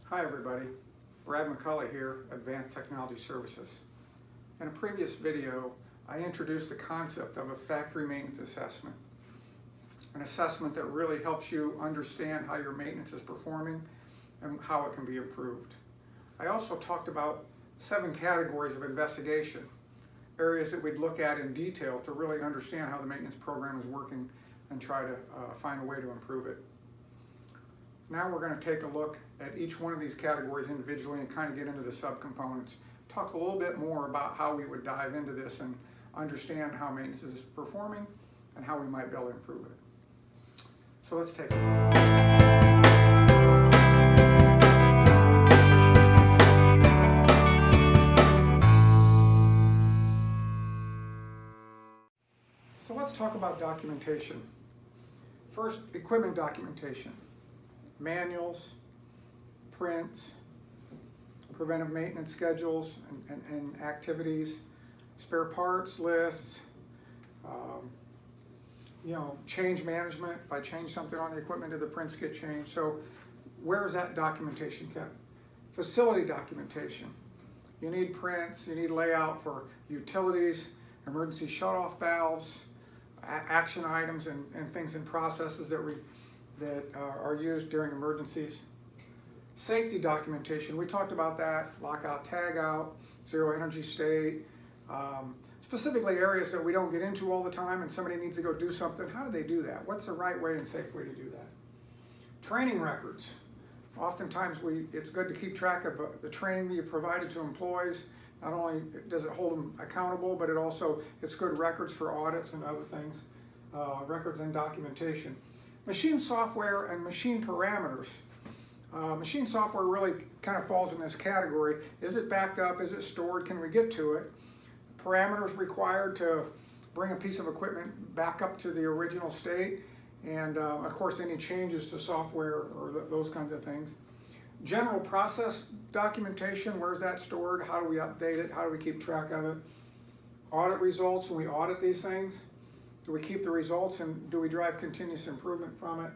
Hi everybody, Brad McCulley here, Advanced Technology Services. In a previous video, I introduced the concept of a factory maintenance assessment, an assessment that really helps you understand how your maintenance is performing and how it can be improved. I also talked about 7 categories of investigation, areas that we'd look at in detail to really understand how the maintenance program is working and try to find a way to improve it. Now we're going to take a look at each one of these categories individually and kind of get into the subcomponents. Talk a little bit more about how we would dive into this and understand how maintenance is performing and how we might be able to improve it. So let's take a look. So let's talk about documentation. First, equipment documentation. Manuals, prints, preventive maintenance schedules and activities, spare parts lists, change management. If I change something on the equipment, do the prints get changed? So where is that documentation kept? Facility documentation. You need prints, you need layout for utilities, emergency shutoff valves, action items and things and processes that are used during emergencies. Safety documentation, we talked about that, lockout, tagout, zero energy state, specifically areas that we don't get into all the time and somebody needs to go do something. How do they do that? What's the right way and safe way to do that? Training records. Oftentimes it's good to keep track of the training that you provided to employees. Not only does it hold them accountable, but it's good records for audits and other things, records and documentation. Machine software and machine parameters. Machine software really kind of falls in this category. Is it backed up? Is it stored? Can we get to it? Parameters required to bring a piece of equipment back up to the original state, and of course any changes to software or those kinds of things. General process documentation, where's that stored? How do we update it? How do we keep track of it? Audit results, when we audit these things, do we keep the results and do we drive continuous improvement from it?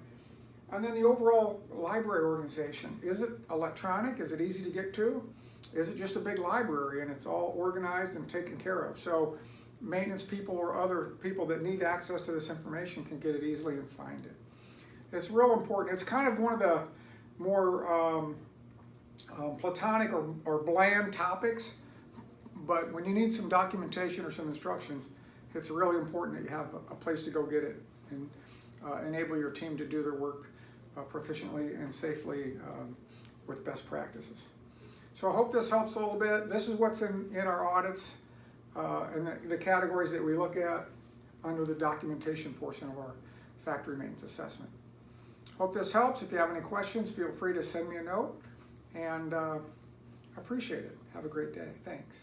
And then the overall library organization. Is it electronic? Is it easy to get to? Is it just a big library and it's all organized and taken care of? So maintenance people or other people that need access to this information can get it easily and find it. It's real important. It's kind of one of the more platonic or bland topics, but when you need some documentation or some instructions, it's really important that you have a place to go get it and enable your team to do their work proficiently and safely with best practices. So I hope this helps a little bit. This is what's in our audits and the categories that we look at under the documentation portion of our factory maintenance assessment. Hope this helps. If you have any questions, feel free to send me a note, and I appreciate it. Have a great day. Thanks.